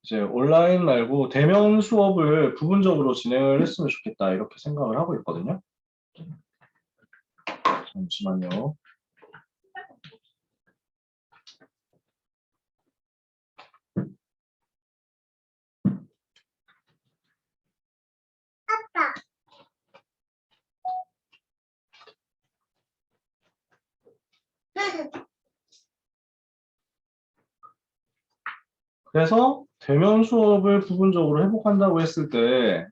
이제 온라인 말고 대면 수업을 부분적으로 진행을 했으면 좋겠다 이렇게 생각을 하고 있거든요. 잠시만요. 그래서 대면 수업을 부분적으로 회복한다고 했을 때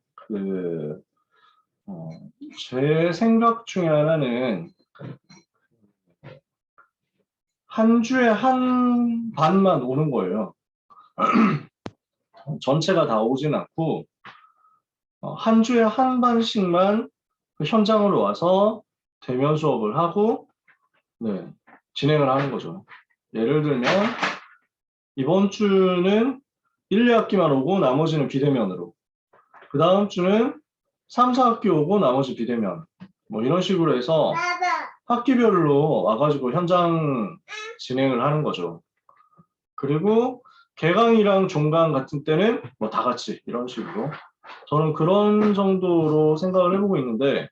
제 생각 중에 하나는 한 주에 한 반만 오는 거예요. 전체가 다 오진 않고 한 주에 한 반씩만 그 현장으로 와서 대면 수업을 하고 진행을 하는 거죠. 예를 들면 이번 주는 1, 2학기만 오고 나머지는 비대면으로, 그 다음 주는 3, 4학기 오고 나머지 비대면, 뭐 이런 식으로 해서 학기별로 와가지고 현장 진행을 하는 거죠. 그리고 개강이랑 종강 같은 때는 뭐 다 같이 이런 식으로, 저는 그런 정도로 생각을 해보고 있는데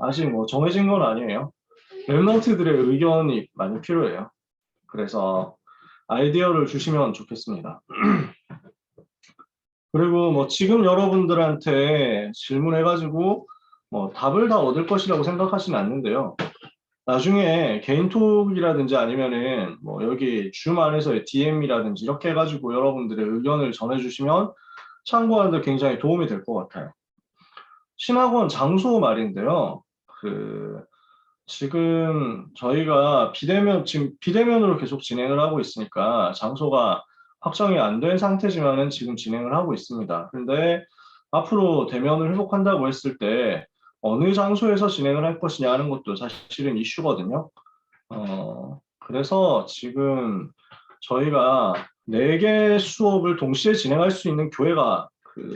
아직 뭐 정해진 건 아니에요. 랩런트들의 의견이 많이 필요해요. 그래서 아이디어를 주시면 좋겠습니다. 그리고 뭐 지금 여러분들한테 질문해가지고 뭐 답을 다 얻을 것이라고 생각하지는 않는데요. 나중에 개인톡이라든지 아니면은 뭐 여기 줌 안에서의 DM이라든지 이렇게 해가지고 여러분들의 의견을 전해주시면 참고하는데 굉장히 도움이 될 것 같아요. 신학원 장소 말인데요. 지금 저희가 지금 비대면으로 계속 진행을 하고 있으니까 장소가 확정이 안 된 상태지만은 지금 진행을 하고 있습니다. 근데 앞으로 대면을 회복한다고 했을 때 어느 장소에서 진행을 할 것이냐 하는 것도 사실은 이슈거든요. 그래서 지금 저희가 4개 수업을 동시에 진행할 수 있는 교회가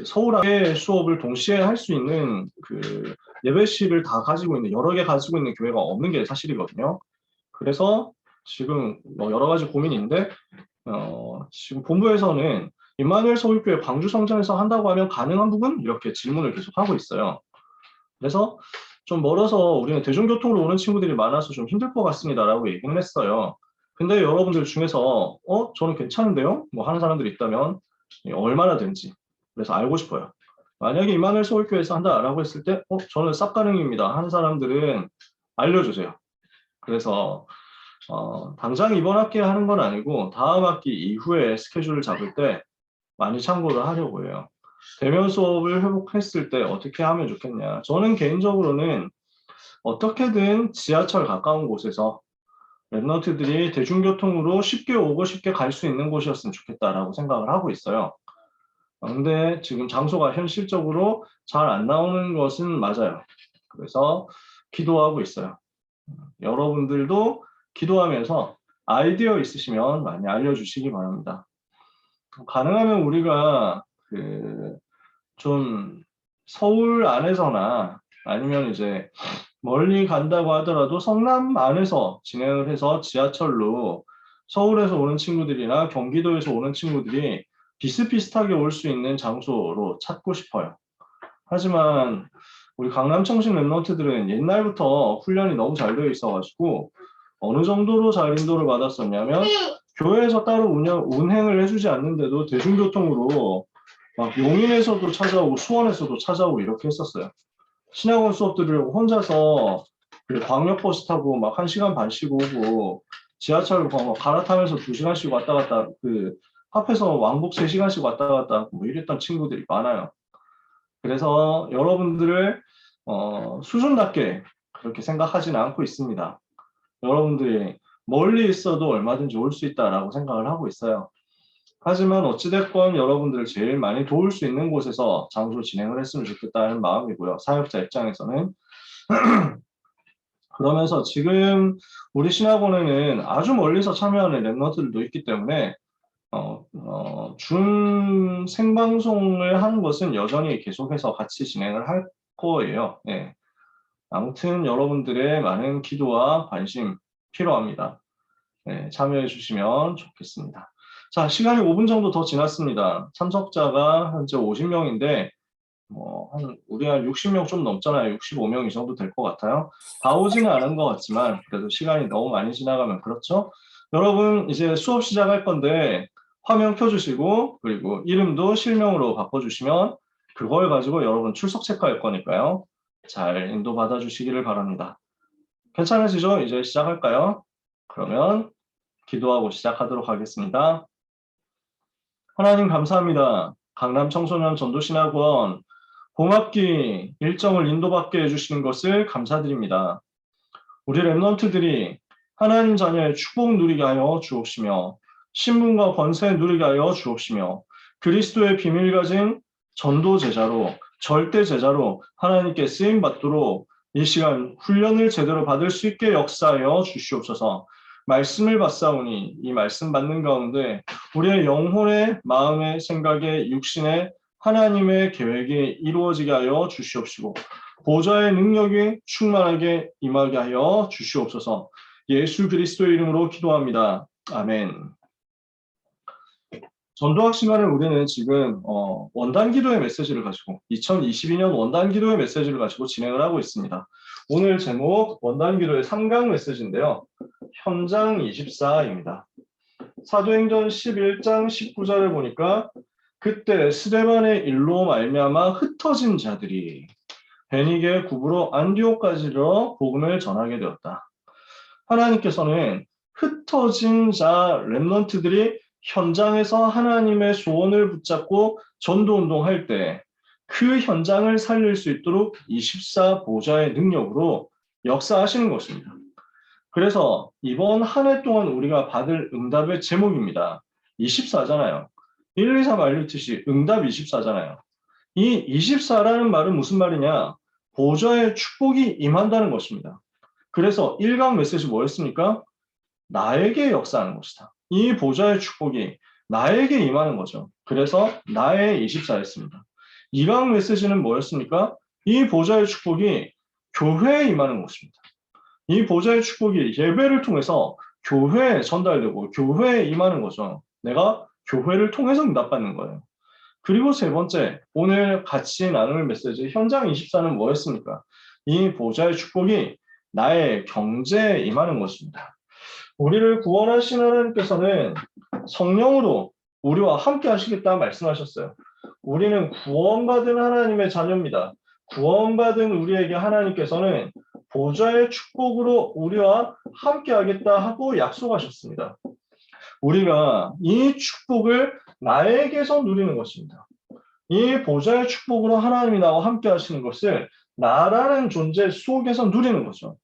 서울에 수업을 동시에 할 수 있는 예배실을 다 가지고 있는, 여러 개 가지고 있는 교회가 없는 게 사실이거든요. 그래서 지금 뭐 여러 가지 고민인데 지금 본부에서는 임마누엘 서울교회 광주 성전에서 한다고 하면 가능한 부분? 이렇게 질문을 계속 하고 있어요. 그래서 좀 멀어서 우리는 대중교통으로 오는 친구들이 많아서 좀 힘들 것 같습니다라고 얘기는 했어요. 근데 여러분들 중에서 저는 괜찮은데요? 뭐 하는 사람들이 있다면 얼마나든지, 그래서 알고 싶어요. 만약에 임마누엘 서울교회에서 한다라고 했을 때 저는 쌉 가능입니다 하는 사람들은 알려주세요. 그래서 당장 이번 학기에 하는 건 아니고 다음 학기 이후에 스케줄을 잡을 때 많이 참고를 하려고 해요. 대면 수업을 회복했을 때 어떻게 하면 좋겠냐. 저는 개인적으로는 어떻게든 지하철 가까운 곳에서 랩런트들이 대중교통으로 쉽게 오고 쉽게 갈 수 있는 곳이었으면 좋겠다라고 생각을 하고 있어요. 근데 지금 장소가 현실적으로 잘 안 나오는 것은 맞아요. 그래서 기도하고 있어요. 여러분들도 기도하면서 아이디어 있으시면 많이 알려주시기 바랍니다. 가능하면 우리가 좀 서울 안에서나 아니면 이제 멀리 간다고 하더라도 성남 안에서 진행을 해서 지하철로 서울에서 오는 친구들이나 경기도에서 오는 친구들이 비슷비슷하게 올 수 있는 장소로 찾고 싶어요. 하지만 우리 강남청신 랩런트들은 옛날부터 훈련이 너무 잘 되어 있어가지고 어느 정도로 잘 인도를 받았었냐면 교회에서 따로 운행을 해주지 않는데도 대중교통으로 막 용인에서도 찾아오고 수원에서도 찾아오고 이렇게 했었어요. 신학원 수업 들으려고 혼자서 광역버스 타고 막 1시간 반씩 오고 지하철 갈아타면서 2시간씩 왔다 갔다 합해서 왕복 3시간씩 왔다 갔다 하고 뭐 이랬던 친구들이 많아요. 그래서 여러분들을 수준답게 그렇게 생각하지는 않고 있습니다. 여러분들이 멀리 있어도 얼마든지 올 수 있다라고 생각을 하고 있어요. 하지만 어찌됐건 여러분들을 제일 많이 도울 수 있는 곳에서 장소 진행을 했으면 좋겠다는 마음이고요. 사역자 입장에서는. 그러면서 지금 우리 신학원에는 아주 멀리서 참여하는 랩런트들도 있기 때문에 줌 생방송을 하는 것은 여전히 계속해서 같이 진행을 할 거예요. 네. 아무튼 여러분들의 많은 기도와 관심 필요합니다. 네, 참여해 주시면 좋겠습니다. 자, 시간이 5분 정도 더 지났습니다. 참석자가 현재 50명인데 우리 한 60명 좀 넘잖아요. 65명 이 정도 될 것 같아요. 다 오지는 않은 것 같지만 그래도 시간이 너무 많이 지나가면 그렇죠. 여러분 이제 수업 시작할 건데 화면 켜주시고 그리고 이름도 실명으로 바꿔주시면 그걸 가지고 여러분 출석 체크할 거니까요. 잘 인도받아 주시기를 바랍니다. 괜찮으시죠? 이제 시작할까요? 그러면 기도하고 시작하도록 하겠습니다. 하나님 감사합니다. 강남 청소년 전도신학원 봄학기 일정을 인도받게 해주시는 것을 감사드립니다. 우리 랩런트들이 하나님 자녀의 축복 누리게 하여 주옵시며 신분과 권세 누리게 하여 주옵시며 그리스도의 비밀 가진 전도 제자로 절대 제자로 하나님께 쓰임 받도록 이 시간 훈련을 제대로 받을 수 있게 역사하여 주시옵소서. 말씀을 받사오니 이 말씀 받는 가운데 우리의 영혼의 마음의 생각의 육신의 하나님의 계획이 이루어지게 하여 주시옵시고 보좌의 능력이 충만하게 임하게 하여 주시옵소서. 예수 그리스도의 이름으로 기도합니다. 아멘. 전도학 시간을 우리는 지금 원단 기도의 메시지를 가지고 2022년 원단 기도의 메시지를 가지고 진행을 하고 있습니다. 오늘 제목 원단 기도의 3강 메시지인데요. 현장 24입니다. 사도행전 11장 19절을 보니까 그때 스데반의 일로 말미암아 흩어진 자들이 베니게 구부로 안디옥까지로 복음을 전하게 되었다. 하나님께서는 흩어진 자 렘넌트들이 현장에서 하나님의 소원을 붙잡고 전도운동할 때 그 현장을 살릴 수 있도록 24 보좌의 능력으로 역사하시는 것입니다. 그래서 이번 한 해 동안 우리가 받을 응답의 제목입니다. 24잖아요. 1, 2, 3 알리듯이 응답 24잖아요. 이 24라는 말은 무슨 말이냐? 보좌의 축복이 임한다는 것입니다. 그래서 1강 메시지 뭐였습니까? 나에게 역사하는 것이다. 이 보좌의 축복이 나에게 임하는 거죠. 그래서 나의 24였습니다. 2강 메시지는 뭐였습니까? 이 보좌의 축복이 교회에 임하는 것입니다. 이 보좌의 축복이 예배를 통해서 교회에 전달되고 교회에 임하는 거죠. 내가 교회를 통해서 응답받는 거예요. 그리고 세 번째, 오늘 같이 나눌 메시지 현장 24는 뭐였습니까? 이 보좌의 축복이 나의 경제에 임하는 것입니다. 우리를 구원하신 하나님께서는 성령으로 우리와 함께 하시겠다 말씀하셨어요. 우리는 구원받은 하나님의 자녀입니다. 구원받은 우리에게 하나님께서는 보좌의 축복으로 우리와 함께 하겠다 하고 약속하셨습니다. 우리가 이 축복을 나에게서 누리는 것입니다. 이 보좌의 축복으로 하나님이 나와 함께 하시는 것을 나라는 존재 속에서 누리는 거죠.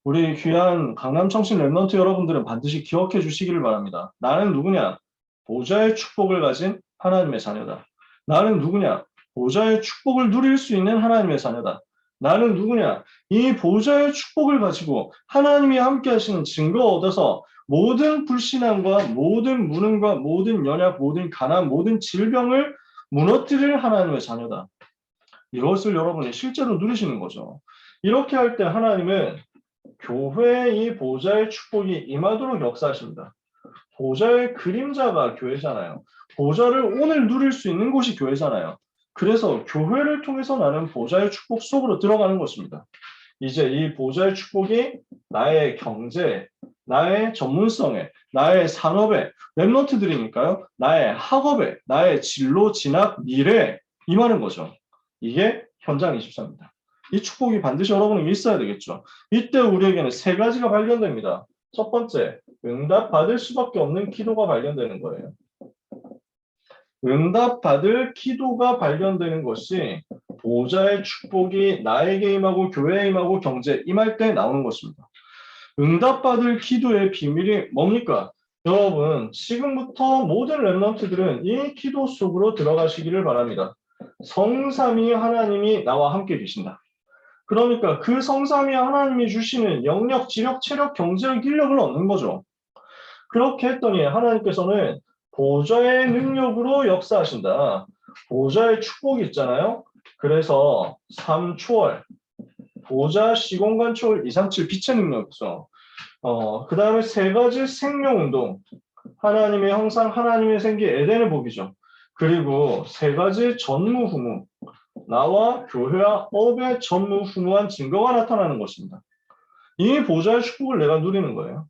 우리 귀한 강남 청신 랩런트 여러분들은 반드시 기억해 주시기를 바랍니다. 나는 누구냐? 보좌의 축복을 가진 하나님의 자녀다. 나는 누구냐? 보좌의 축복을 누릴 수 있는 하나님의 자녀다. 나는 누구냐? 이 보좌의 축복을 가지고 하나님이 함께 하시는 증거 얻어서 모든 불신앙과 모든 무능과 모든 연약, 모든 가난, 모든 질병을 무너뜨릴 하나님의 자녀다. 이것을 여러분이 실제로 누리시는 거죠. 이렇게 할 때 하나님은 교회의 이 보좌의 축복이 임하도록 역사하십니다. 보좌의 그림자가 교회잖아요. 보좌를 오늘 누릴 수 있는 곳이 교회잖아요. 그래서 교회를 통해서 나는 보좌의 축복 속으로 들어가는 것입니다. 이제 이 보좌의 축복이 나의 경제, 나의 전문성에, 나의 산업에, 랩런트들이니까요. 나의 학업에, 나의 진로, 진학, 미래에 임하는 거죠. 이게 현장 24입니다. 이 축복이 반드시 여러분에게 있어야 되겠죠. 이때 우리에게는 세 가지가 발견됩니다. 첫 번째, 응답받을 수밖에 없는 기도가 발견되는 거예요. 응답받을 기도가 발견되는 것이 보좌의 축복이 나에게 임하고 교회에 임하고 경제에 임할 때 나오는 것입니다. 응답받을 기도의 비밀이 뭡니까? 여러분, 지금부터 모든 랩런트들은 이 기도 속으로 들어가시기를 바랍니다. 성삼위 하나님이 나와 함께 계신다. 그러니까 그 성삼위 하나님이 주시는 영역, 지력, 체력, 경제력, 인력을 얻는 거죠. 그렇게 했더니 하나님께서는 보좌의 능력으로 역사하신다. 보좌의 축복이 있잖아요. 그래서 3초월, 보좌 시공간 초월 237 빛의 능력이죠. 그 다음에 세 가지 생명운동. 하나님의 형상, 하나님의 생기, 에덴의 복이죠. 그리고 세 가지 전무후무. 나와 교회와 업의 전무후무한 증거가 나타나는 것입니다. 이 보좌의 축복을 내가 누리는 거예요.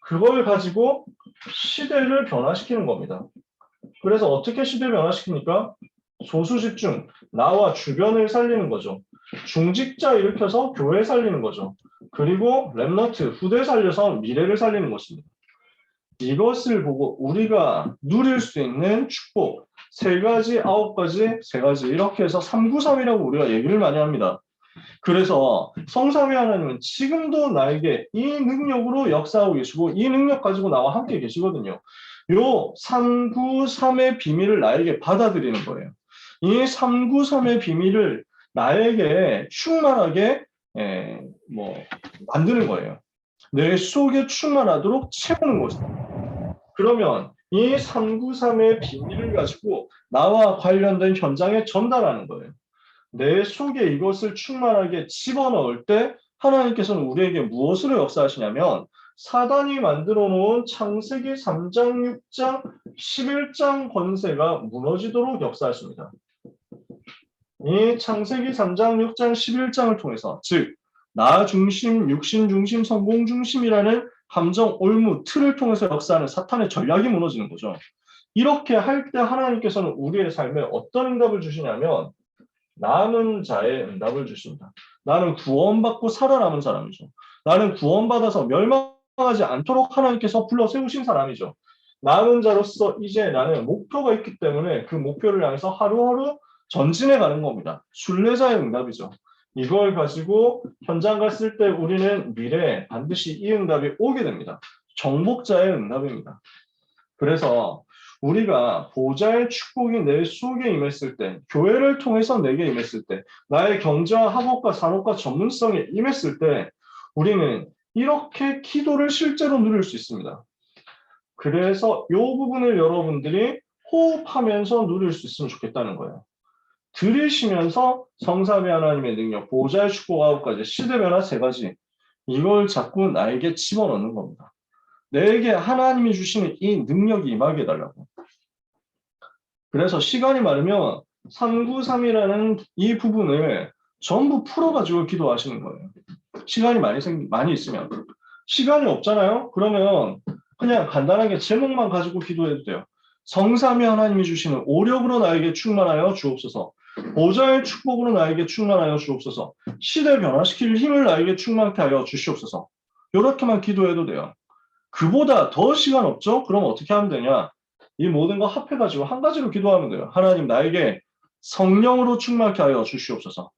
그걸 가지고 시대를 변화시키는 겁니다. 그래서 어떻게 시대를 변화시킵니까? 소수집중, 나와 주변을 살리는 거죠. 중직자 일으켜서 교회 살리는 거죠. 그리고 렘넌트, 후대 살려서 미래를 살리는 것입니다. 이것을 보고 우리가 누릴 수 있는 축복, 세 가지, 아홉 가지, 세 가지 이렇게 해서 393이라고 우리가 얘기를 많이 합니다. 그래서 성삼위 하나님은 지금도 나에게 이 능력으로 역사하고 계시고 이 능력 가지고 나와 함께 계시거든요. 요 393의 비밀을 나에게 받아들이는 거예요. 이 393의 비밀을 나에게 충만하게 만드는 거예요. 내 속에 충만하도록 채우는 것입니다. 그러면 이 393의 비밀을 가지고 나와 관련된 현장에 전달하는 거예요. 내 속에 이것을 충만하게 집어넣을 때 하나님께서는 우리에게 무엇으로 역사하시냐면 사단이 만들어 놓은 창세기 3장, 6장, 11장 권세가 무너지도록 역사하십니다. 이 창세기 3장, 6장, 11장을 통해서 즉 나 중심, 육신 중심, 성공 중심이라는 감정, 올무, 틀을 통해서 역사하는 사탄의 전략이 무너지는 거죠. 이렇게 할 때 하나님께서는 우리의 삶에 어떤 응답을 주시냐면 남은 자의 응답을 주십니다. 나는 구원받고 살아남은 사람이죠. 나는 구원받아서 멸망하지 않도록 하나님께서 불러 세우신 사람이죠. 남은 자로서 이제 나는 목표가 있기 때문에 그 목표를 향해서 하루하루 전진해 가는 겁니다. 순례자의 응답이죠. 이걸 가지고 현장 갔을 때 우리는 미래에 반드시 이 응답이 오게 됩니다. 정복자의 응답입니다. 그래서 우리가 보좌의 축복이 내 속에 임했을 때, 교회를 통해서 내게 임했을 때, 나의 경제와 학업과 산업과 전문성에 임했을 때 우리는 이렇게 기도를 실제로 누릴 수 있습니다. 그래서 이 부분을 여러분들이 호흡하면서 누릴 수 있으면 좋겠다는 거예요. 들으시면서 성삼위 하나님의 능력, 보좌의 축복 9가지, 시대 변화 3가지 이걸 자꾸 나에게 집어넣는 겁니다. 내게 하나님이 주시는 이 능력이 임하게 해달라고. 그래서 시간이 많으면 393이라는 이 부분을 전부 풀어가지고 기도하시는 거예요. 시간이 많이 있으면. 시간이 없잖아요? 그러면 그냥 간단하게 제목만 가지고 기도해도 돼요. 성삼위 하나님이 주시는 오력으로 나에게 충만하여 주옵소서. 보좌의 축복으로 나에게 충만하여 주옵소서. 시대 변화시킬 힘을 나에게 충만케 하여 주시옵소서. 이렇게만 기도해도 돼요. 그보다 더 시간 없죠? 그럼 어떻게 하면 되냐? 이 모든 거 합해가지고 한 가지로 기도하면 돼요. 하나님 나에게 성령으로 충만케 하여 주시옵소서.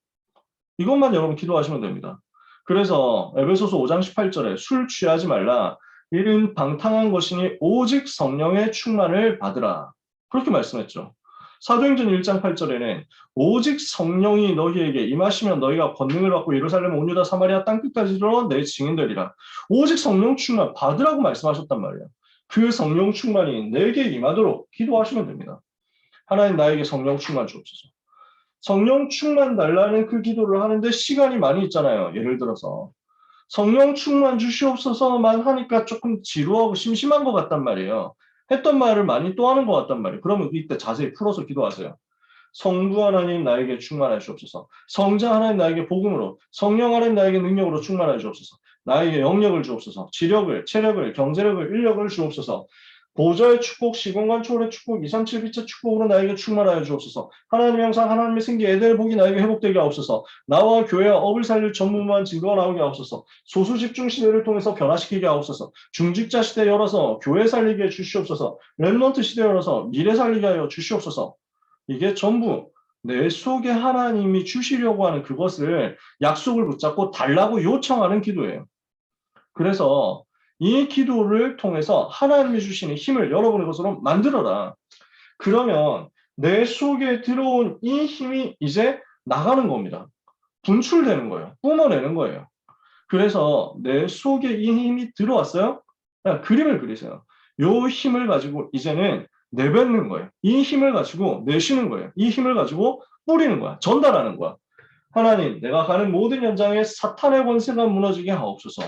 이것만 여러분 기도하시면 됩니다. 그래서 에베소서 5장 18절에 술 취하지 말라. 이는 방탕한 것이니 오직 성령의 충만을 받으라. 그렇게 말씀했죠. 사도행전 1장 8절에는 오직 성령이 너희에게 임하시면 너희가 권능을 받고 예루살렘 온 유다 사마리아 땅끝까지 이르러 내 증인되리라. 오직 성령 충만 받으라고 말씀하셨단 말이에요. 그 성령 충만이 내게 임하도록 기도하시면 됩니다. 하나님 나에게 성령 충만 주옵소서. 성령 충만 달라는 그 기도를 하는데 시간이 많이 있잖아요. 예를 들어서 성령 충만 주시옵소서만 하니까 조금 지루하고 심심한 것 같단 말이에요. 했던 말을 많이 또 하는 것 같단 말이에요. 그러면 이때 자세히 풀어서 기도하세요. 성부 하나님 나에게 충만하여 주옵소서. 성자 하나님 나에게 복음으로, 성령 하나님 나에게 능력으로 충만하여 주옵소서. 나에게 영력을 주옵소서. 지력을, 체력을, 경제력을, 인력을 주옵소서. 보좌의 축복, 시공간 초월의 축복, 237 빛의 축복으로 나에게 충만하여 주옵소서. 하나님의 형상, 하나님의 생기, 에덴의 복이 나에게 회복되게 하옵소서. 나와 교회와 업을 살릴 전무후무한 증거가 나오게 하옵소서. 소수 집중 시대를 통해서 변화시키게 하옵소서. 중직자 시대 열어서 교회 살리게 해 주시옵소서. 렘넌트 시대 열어서 미래 살리게 하여 주시옵소서. 이게 전부 내 속에 하나님이 주시려고 하는 그것을 약속을 붙잡고 달라고 요청하는 기도예요. 그래서 이 기도를 통해서 하나님이 주시는 힘을 여러분의 것으로 만들어라. 그러면 내 속에 들어온 이 힘이 이제 나가는 겁니다. 분출되는 거예요. 뿜어내는 거예요. 그래서 내 속에 이 힘이 들어왔어요? 그냥 그림을 그리세요. 이 힘을 가지고 이제는 내뱉는 거예요. 이 힘을 가지고 내쉬는 거예요. 이 힘을 가지고 뿌리는 거야. 전달하는 거야. 하나님, 내가 가는 모든 현장에 사탄의 권세가 무너지게 하옵소서.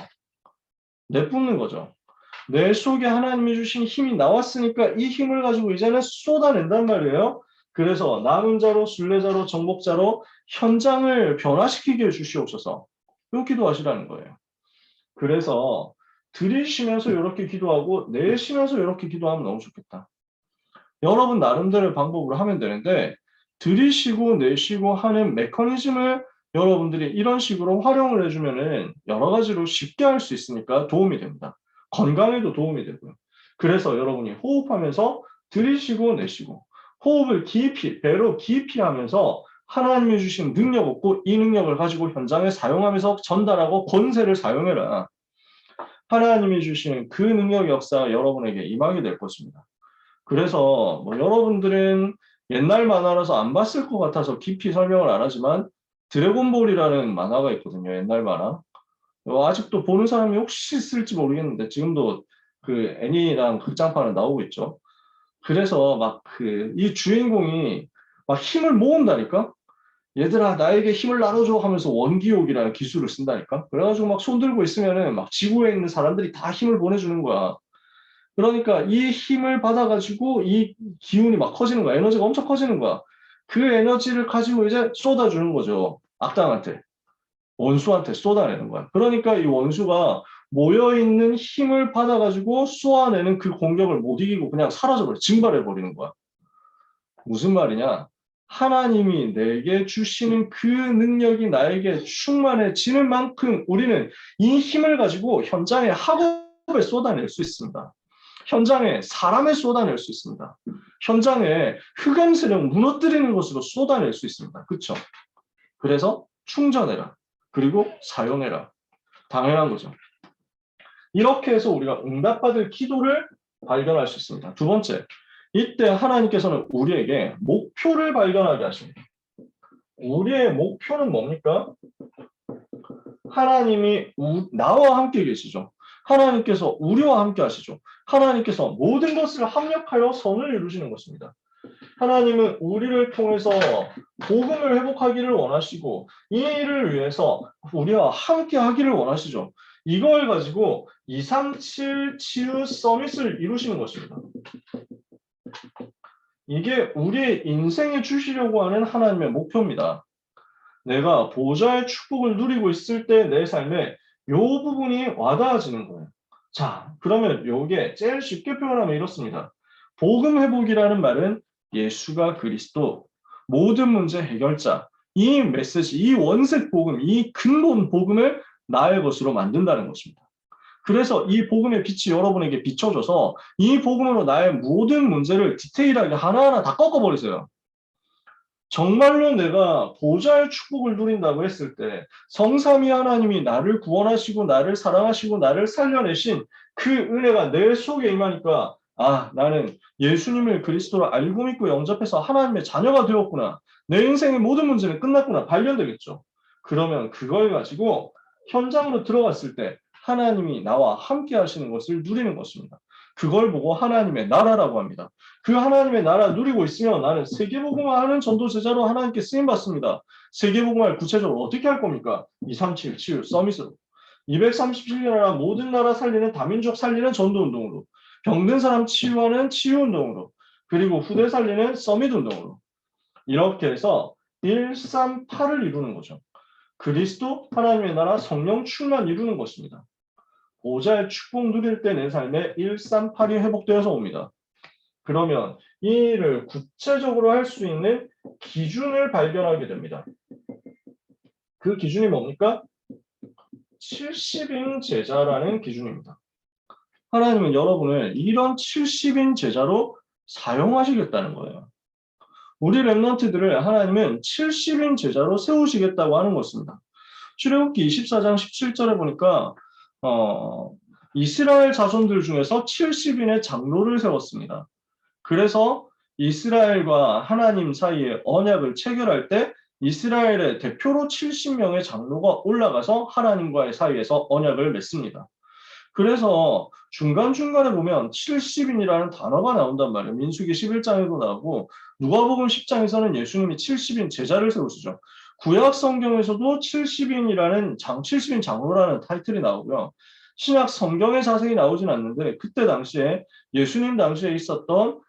내뿜는 거죠. 내 속에 하나님이 주신 힘이 나왔으니까 이 힘을 가지고 이제는 쏟아낸단 말이에요. 그래서 남은 자로, 순례자로, 정복자로 현장을 변화시키게 해주시옵소서. 요 기도하시라는 거예요. 그래서 들이쉬면서 이렇게 기도하고 내쉬면서 이렇게 기도하면 너무 좋겠다. 여러분 나름대로의 방법으로 하면 되는데 들이쉬고 내쉬고 하는 메커니즘을 여러분들이 이런 식으로 활용을 해주면은 여러 가지로 쉽게 할 수 있으니까 도움이 됩니다. 건강에도 도움이 되고요. 그래서 여러분이 호흡하면서 들이쉬고 내쉬고 호흡을 깊이, 배로 깊이 하면서 하나님이 주신 능력 없고 이 능력을 가지고 현장에 사용하면서 전달하고 권세를 사용해라. 하나님이 주시는 그 능력 역사가 여러분에게 임하게 될 것입니다. 그래서 뭐 여러분들은 옛날 만화라서 안 봤을 것 같아서 깊이 설명을 안 하지만 드래곤볼이라는 만화가 있거든요. 옛날 만화. 아직도 보는 사람이 혹시 있을지 모르겠는데 지금도 그 애니랑 극장판은 나오고 있죠. 그래서 막 그 이 주인공이 막 힘을 모은다니까? 얘들아 나에게 힘을 나눠줘 하면서 원기옥이라는 기술을 쓴다니까? 그래가지고 막 손 들고 있으면은 막 지구에 있는 사람들이 다 힘을 보내주는 거야. 그러니까 이 힘을 받아가지고 이 기운이 막 커지는 거야. 에너지가 엄청 커지는 거야. 그 에너지를 가지고 이제 쏟아주는 거죠. 악당한테. 원수한테 쏟아내는 거야. 그러니까 이 원수가 모여있는 힘을 받아가지고 쏘아내는 그 공격을 못 이기고 그냥 사라져버려. 증발해버리는 거야. 무슨 말이냐? 하나님이 내게 주시는 그 능력이 나에게 충만해지는 만큼 우리는 이 힘을 가지고 현장의 학업에 쏟아낼 수 있습니다. 현장에 사람을 쏟아낼 수 있습니다. 현장에 흑암 세력 무너뜨리는 것으로 쏟아낼 수 있습니다. 그렇죠? 그래서 충전해라. 그리고 사용해라. 당연한 거죠. 이렇게 해서 우리가 응답받을 기도를 발견할 수 있습니다. 두 번째, 이때 하나님께서는 우리에게 목표를 발견하게 하십니다. 우리의 목표는 뭡니까? 하나님이 나와 함께 계시죠. 하나님께서 우리와 함께 하시죠. 하나님께서 모든 것을 합력하여 선을 이루시는 것입니다. 하나님은 우리를 통해서 복음을 회복하기를 원하시고 이 일을 위해서 우리와 함께 하기를 원하시죠. 이걸 가지고 237 치유 서밋을 이루시는 것입니다. 이게 우리의 인생에 주시려고 하는 하나님의 목표입니다. 내가 보좌의 축복을 누리고 있을 때 내 삶에 이 부분이 와닿아지는 거예요. 자, 그러면 이게 제일 쉽게 표현하면 이렇습니다. 복음 회복이라는 말은 예수가 그리스도, 모든 문제 해결자, 이 메시지, 이 원색 복음, 이 근본 복음을 나의 것으로 만든다는 것입니다. 그래서 이 복음의 빛이 여러분에게 비춰져서 이 복음으로 나의 모든 문제를 디테일하게 하나하나 다 꺾어버리세요. 정말로 내가 보좌의 축복을 누린다고 했을 때 성삼위 하나님이 나를 구원하시고 나를 사랑하시고 나를 살려내신 그 은혜가 내 속에 임하니까 아, 나는 예수님을 그리스도로 알고 믿고 영접해서 하나님의 자녀가 되었구나. 내 인생의 모든 문제는 끝났구나. 발견되겠죠. 그러면 그걸 가지고 현장으로 들어갔을 때 하나님이 나와 함께 하시는 것을 누리는 것입니다. 그걸 보고 하나님의 나라라고 합니다. 그 하나님의 나라 누리고 있으면 나는 세계복음화 하는 전도 제자로 하나님께 쓰임받습니다. 세계복음화를 구체적으로 어떻게 할 겁니까? 237 치유 서밋으로. 237나라 모든 나라 살리는 다민족 살리는 전도운동으로. 병든 사람 치유하는 치유운동으로. 그리고 후대 살리는 서밋운동으로. 이렇게 해서 138을 이루는 거죠. 그리스도 하나님의 나라 성령 충만 이루는 것입니다. 보좌의 축복 누릴 때 내 삶에 138이 회복되어서 옵니다. 그러면 이 일을 구체적으로 할 수 있는 기준을 발견하게 됩니다. 그 기준이 뭡니까? 70인 제자라는 기준입니다. 하나님은 여러분을 이런 70인 제자로 사용하시겠다는 거예요. 우리 랩런트들을 하나님은 70인 제자로 세우시겠다고 하는 것입니다. 출애굽기 24장 17절에 보니까 이스라엘 자손들 중에서 70인의 장로를 세웠습니다. 그래서 이스라엘과 하나님 사이의 언약을 체결할 때 이스라엘의 대표로 70명의 장로가 올라가서 하나님과의 사이에서 언약을 맺습니다. 그래서 중간중간에 보면 70인이라는 단어가 나온단 말이에요. 민수기 11장에도 나오고 누가복음 10장에서는 예수님이 70인 제자를 세우시죠. 구약 성경에서도 70인이라는 70인 장로라는 타이틀이 나오고요. 신약 성경에 자세히 나오진 않는데 그때 당시에 예수님 당시에 있었던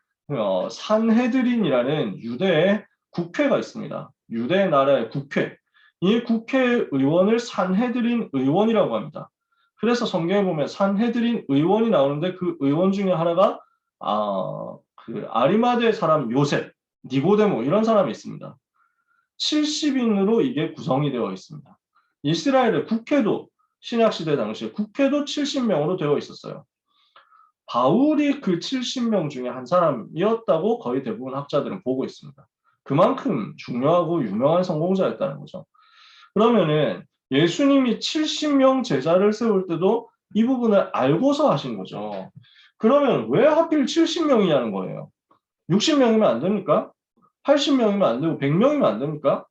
산헤드린이라는 유대의 국회가 있습니다. 유대 나라의 국회. 이 국회의원을 산헤드린 의원이라고 합니다. 그래서 성경에 보면 산헤드린 의원이 나오는데 그 의원 중에 하나가 그 아리마대 사람 요셉, 니고데모 이런 사람이 있습니다. 70인으로 이게 구성이 되어 있습니다. 이스라엘의 국회도 신약시대 당시에 국회도 70명으로 되어 있었어요. 바울이 그 70명 중에 한 사람이었다고 거의 대부분 학자들은 보고 있습니다. 그만큼 중요하고 유명한 성공자였다는 거죠. 그러면은 예수님이 70명 제자를 세울 때도 이 부분을 알고서 하신 거죠. 그러면 왜 하필 70명이냐는 거예요. 60명이면 안 됩니까? 80명이면 안 되고 100명이면 안 됩니까?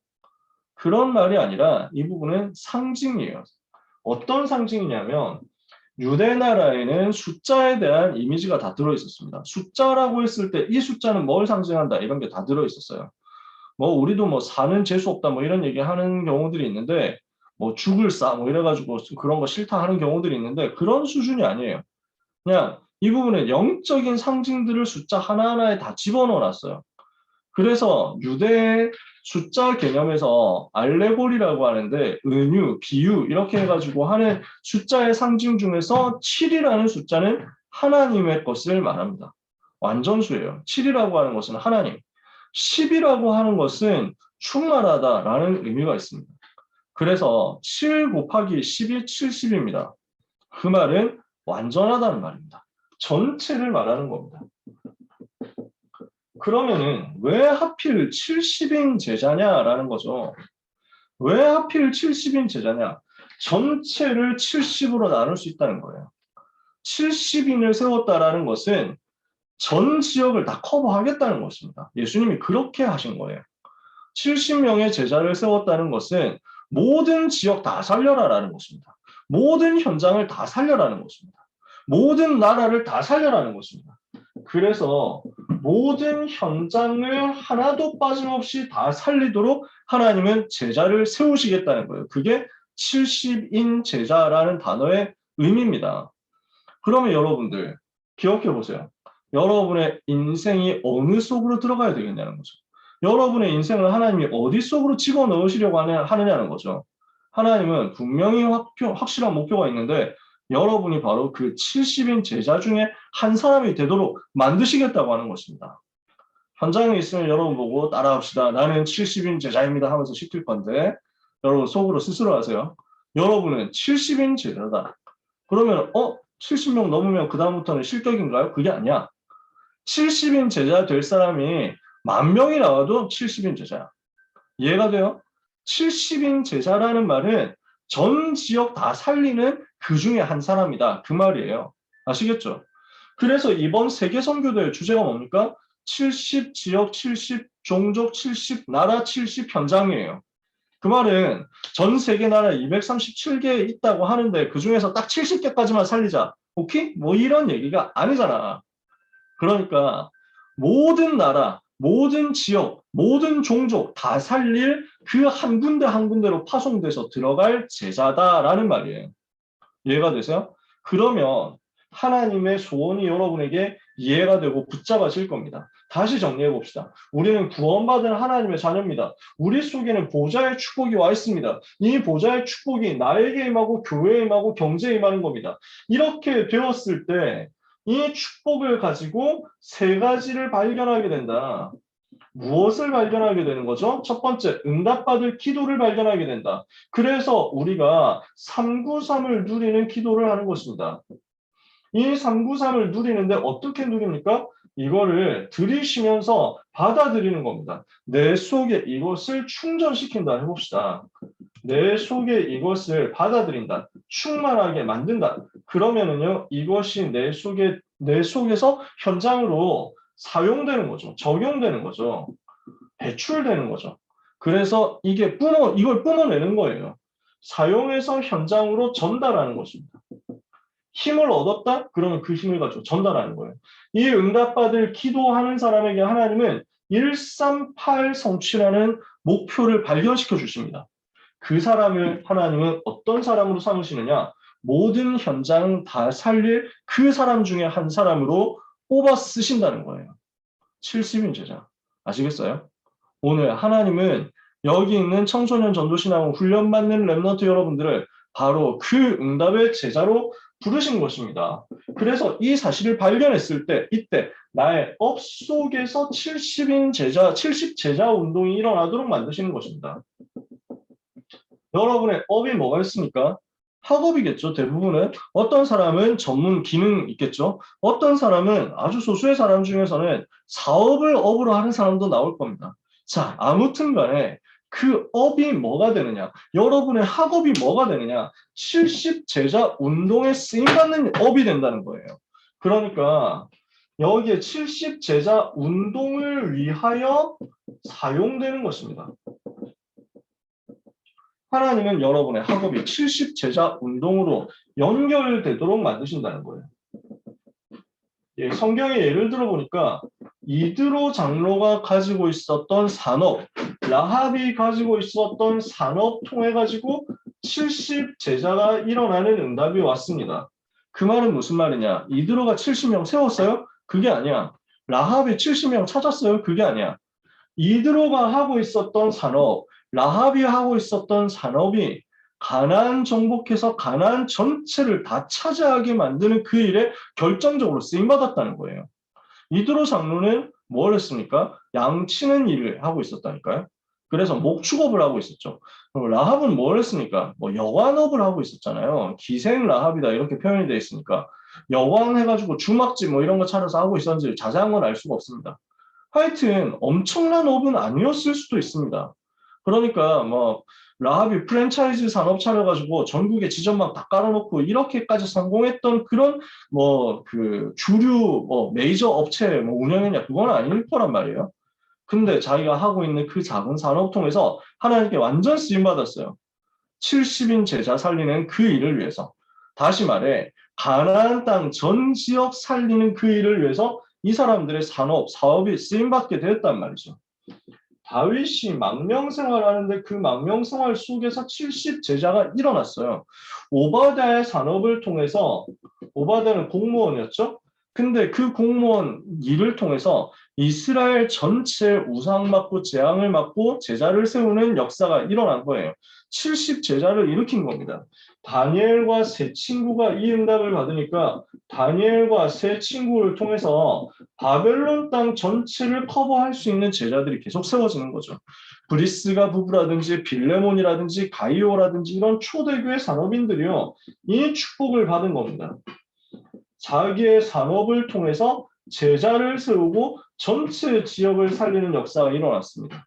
그런 말이 아니라 이 부분은 상징이에요. 어떤 상징이냐면 유대 나라에는 숫자에 대한 이미지가 다 들어있었습니다. 숫자라고 했을 때 이 숫자는 뭘 상징한다 이런 게 다 들어있었어요. 뭐 우리도 뭐 사는 재수 없다 뭐 이런 얘기 하는 경우들이 있는데 뭐 죽을 싸 뭐 이래가지고 그런 거 싫다 하는 경우들이 있는데 그런 수준이 아니에요. 그냥 이 부분에 영적인 상징들을 숫자 하나하나에 다 집어넣어 놨어요. 그래서 유대의 숫자 개념에서 알레고리라고 하는데 은유, 비유 이렇게 해가지고 하는 숫자의 상징 중에서 7이라는 숫자는 하나님의 것을 말합니다. 완전수예요. 7이라고 하는 것은 하나님. 10이라고 하는 것은 충만하다라는 의미가 있습니다. 그래서 7 곱하기 10이 70입니다. 그 말은 완전하다는 말입니다. 전체를 말하는 겁니다. 그러면은 왜 하필 70인 제자냐라는 거죠. 왜 하필 70인 제자냐? 전체를 70으로 나눌 수 있다는 거예요. 70인을 세웠다라는 것은 전 지역을 다 커버하겠다는 것입니다. 예수님이 그렇게 하신 거예요. 70명의 제자를 세웠다는 것은 모든 지역 다 살려라라는 것입니다. 모든 현장을 다 살려라는 것입니다. 모든 나라를 다 살려라는 것입니다. 그래서 모든 현장을 하나도 빠짐없이 다 살리도록 하나님은 제자를 세우시겠다는 거예요. 그게 70인 제자라는 단어의 의미입니다. 그러면 여러분들 기억해 보세요. 여러분의 인생이 어느 속으로 들어가야 되겠냐는 거죠. 여러분의 인생을 하나님이 어디 속으로 집어넣으시려고 하느냐는 거죠. 하나님은 분명히 확실한 목표가 있는데 여러분이 바로 그 70인 제자 중에 한 사람이 되도록 만드시겠다고 하는 것입니다. 현장에 있으면 여러분 보고 따라합시다. 나는 70인 제자입니다 하면서 시킬 건데 여러분 속으로 스스로 하세요. 여러분은 70인 제자다. 그러면 70명 넘으면 그 다음부터는 실격인가요? 그게 아니야. 70인 제자 될 사람이 10,000명이 나와도 70인 제자야. 이해가 돼요? 70인 제자라는 말은 전 지역 다 살리는 그 중에 한 사람이다. 그 말이에요. 아시겠죠? 그래서 이번 세계 선교대회 주제가 뭡니까? 70 지역 70 종족 70 나라 70 현장이에요. 그 말은 전 세계 나라 237개 있다고 하는데 그 중에서 딱 70개까지만 살리자. 오케이? 뭐 이런 얘기가 아니잖아. 그러니까 모든 나라, 모든 지역, 모든 종족 다 살릴 그 한 군데 한 군데로 파송돼서 들어갈 제자다라는 말이에요. 이해가 되세요? 그러면 하나님의 소원이 여러분에게 이해가 되고 붙잡아질 겁니다. 다시 정리해 봅시다. 우리는 구원받은 하나님의 자녀입니다. 우리 속에는 보좌의 축복이 와 있습니다. 이 보좌의 축복이 나에게 임하고 교회에 임하고 경제에 임하는 겁니다. 이렇게 되었을 때 이 축복을 가지고 세 가지를 발견하게 된다. 무엇을 발견하게 되는 거죠? 첫 번째, 응답받을 기도를 발견하게 된다. 그래서 우리가 393을 누리는 기도를 하는 것입니다. 이 393을 누리는데 어떻게 누립니까? 이거를 들이쉬면서 받아들이는 겁니다. 내 속에 이것을 충전시킨다 해봅시다. 내 속에 이것을 받아들인다. 충만하게 만든다. 그러면은요, 이것이 내 속에서 현장으로 사용되는 거죠. 적용되는 거죠. 배출되는 거죠. 그래서 이걸 뿜어내는 거예요. 사용해서 현장으로 전달하는 것입니다. 힘을 얻었다? 그러면 그 힘을 가지고 전달하는 거예요. 이 응답받을 기도하는 사람에게 하나님은 138 성취라는 목표를 발견시켜 주십니다. 그 사람을 하나님은 어떤 사람으로 삼으시느냐? 모든 현장 다 살릴 그 사람 중에 한 사람으로 뽑아 쓰신다는 거예요. 70인 제자. 아시겠어요? 오늘 하나님은 여기 있는 청소년 전도신앙 훈련받는 렘넌트 여러분들을 바로 그 응답의 제자로 부르신 것입니다. 그래서 이 사실을 발견했을 때 이때 나의 업 속에서 70인 제자, 70 제자 운동이 일어나도록 만드시는 것입니다. 여러분의 업이 뭐가 있습니까? 학업이겠죠. 대부분은 어떤 사람은 전문 기능 있겠죠. 어떤 사람은 아주 소수의 사람 중에서는 사업을 업으로 하는 사람도 나올 겁니다. 자, 아무튼 간에 그 업이 뭐가 되느냐, 여러분의 학업이 뭐가 되느냐, 70 제자 운동에 쓰임받는 업이 된다는 거예요. 그러니까 여기에 70 제자 운동을 위하여 사용되는 것입니다. 하나님은 여러분의 학업이 70 제자 운동으로 연결되도록 만드신다는 거예요. 예, 성경의 예를 들어보니까 이드로 장로가 가지고 있었던 산업, 라합이 가지고 있었던 산업 통해 가지고 70 제자가 일어나는 응답이 왔습니다. 그 말은 무슨 말이냐? 이드로가 70명 세웠어요? 그게 아니야. 라합이 70명 찾았어요? 그게 아니야. 이드로가 하고 있었던 산업, 라합이 하고 있었던 산업이 가나안 정복해서 가나안 전체를 다 차지하게 만드는 그 일에 결정적으로 쓰임받았다는 거예요. 이드로 장로는 뭘 했습니까? 양치는 일을 하고 있었다니까요. 그래서 목축업을 하고 있었죠. 라합은 뭘 했습니까? 뭐 여관업을 하고 있었잖아요. 기생 라합이다 이렇게 표현이 되어 있으니까 여관 해가지고 주막집 뭐 이런 거 차려서 하고 있었는지 자세한 건 알 수가 없습니다. 하여튼 엄청난 업은 아니었을 수도 있습니다. 그러니까 뭐 라합이 프랜차이즈 산업 차려가지고 전국에 지점막 다 깔아놓고 이렇게까지 성공했던 그런 뭐 그 주류 뭐 메이저 업체 뭐 운영했냐 그건 아닐 거란 말이에요. 근데 자기가 하고 있는 그 작은 산업 통해서 하나님께 완전 쓰임 받았어요. 70인 제자 살리는 그 일을 위해서. 다시 말해 가나안 땅 전 지역 살리는 그 일을 위해서 이 사람들의 산업, 사업이 쓰임받게 되었단 말이죠. 다윗이 망명생활하는데 그 망명생활 속에서 70 제자가 일어났어요. 오바댜의 산업을 통해서 오바댜는 공무원이었죠. 근데 그 공무원 일을 통해서 이스라엘 전체 우상 맞고 재앙을 맞고 제자를 세우는 역사가 일어난 거예요. 70 제자를 일으킨 겁니다. 다니엘과 세 친구가 이 응답을 받으니까 다니엘과 세 친구를 통해서 바벨론 땅 전체를 커버할 수 있는 제자들이 계속 세워지는 거죠. 브리스가 부부라든지 빌레몬이라든지 가이오라든지 이런 초대교회 산업인들이요. 이 축복을 받은 겁니다. 자기의 산업을 통해서 제자를 세우고 전체 지역을 살리는 역사가 일어났습니다.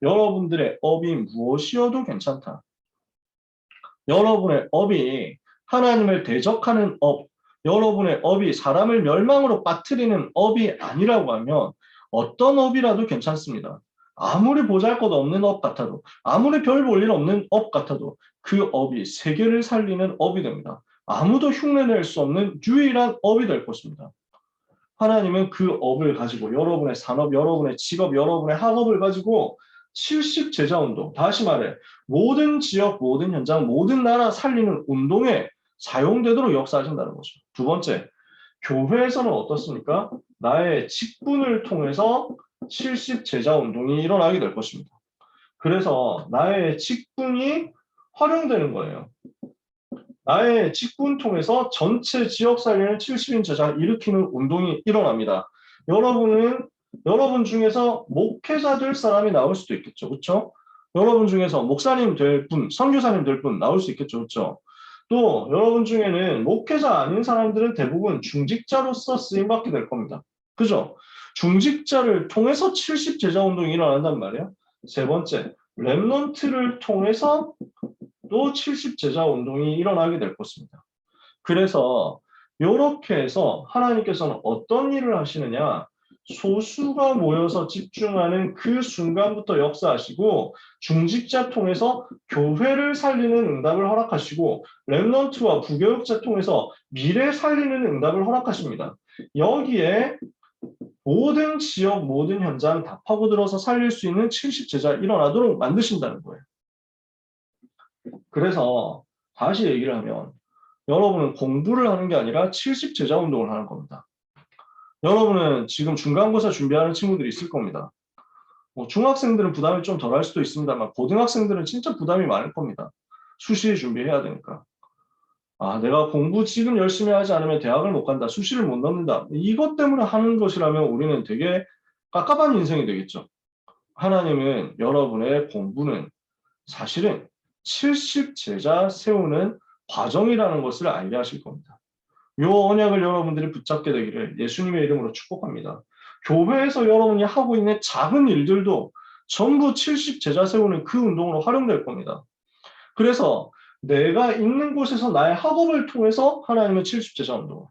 여러분들의 업이 무엇이어도 괜찮다. 여러분의 업이 하나님을 대적하는 업, 여러분의 업이 사람을 멸망으로 빠뜨리는 업이 아니라고 하면 어떤 업이라도 괜찮습니다. 아무리 보잘것없는 업 같아도, 아무리 별 볼 일 없는 업 같아도 그 업이 세계를 살리는 업이 됩니다. 아무도 흉내낼 수 없는 유일한 업이 될 것입니다. 하나님은 그 업을 가지고 여러분의 산업, 여러분의 직업, 여러분의 학업을 가지고 70 제자 운동, 다시 말해 모든 지역, 모든 현장, 모든 나라 살리는 운동에 사용되도록 역사하신다는 거죠. 두 번째, 교회에서는 어떻습니까? 나의 직분을 통해서 70 제자 운동이 일어나게 될 것입니다. 그래서 나의 직분이 활용되는 거예요. 나의 직분 통해서 전체 지역 살리는 70인 제자를 일으키는 운동이 일어납니다. 여러분 중에서 목회자 될 사람이 나올 수도 있겠죠. 그렇죠? 여러분 중에서 목사님 될 분, 선교사님 될 분 나올 수 있겠죠. 그렇죠? 또 여러분 중에는 목회자 아닌 사람들은 대부분 중직자로서 쓰임받게 될 겁니다. 그죠? 중직자를 통해서 70 제자 운동이 일어난단 말이에요. 세 번째, 렘넌트를 통해서 또 70 제자 운동이 일어나게 될 것입니다. 그래서 이렇게 해서 하나님께서는 어떤 일을 하시느냐, 소수가 모여서 집중하는 그 순간부터 역사하시고 중직자 통해서 교회를 살리는 응답을 허락하시고 렘넌트와 부교육자 통해서 미래 살리는 응답을 허락하십니다. 여기에 모든 지역, 모든 현장 다 파고들어서 살릴 수 있는 70 제자 일어나도록 만드신다는 거예요. 그래서 다시 얘기를 하면 여러분은 공부를 하는 게 아니라 70제자 운동을 하는 겁니다. 여러분은 지금 중간고사 준비하는 친구들이 있을 겁니다. 뭐 중학생들은 부담이 좀 덜할 수도 있습니다만 고등학생들은 진짜 부담이 많을 겁니다. 수시 준비해야 되니까. 아, 내가 공부 지금 열심히 하지 않으면 대학을 못 간다. 수시를 못 넣는다. 이것 때문에 하는 것이라면 우리는 되게 깝깝한 인생이 되겠죠. 하나님은 여러분의 공부는 사실은 70제자 세우는 과정이라는 것을 알게 하실 겁니다. 요 언약을 여러분들이 붙잡게 되기를 예수님의 이름으로 축복합니다. 교회에서 여러분이 하고 있는 작은 일들도 전부 70제자 세우는 그 운동으로 활용될 겁니다. 그래서 내가 있는 곳에서 나의 학업을 통해서 하나님은 70제자 운동을,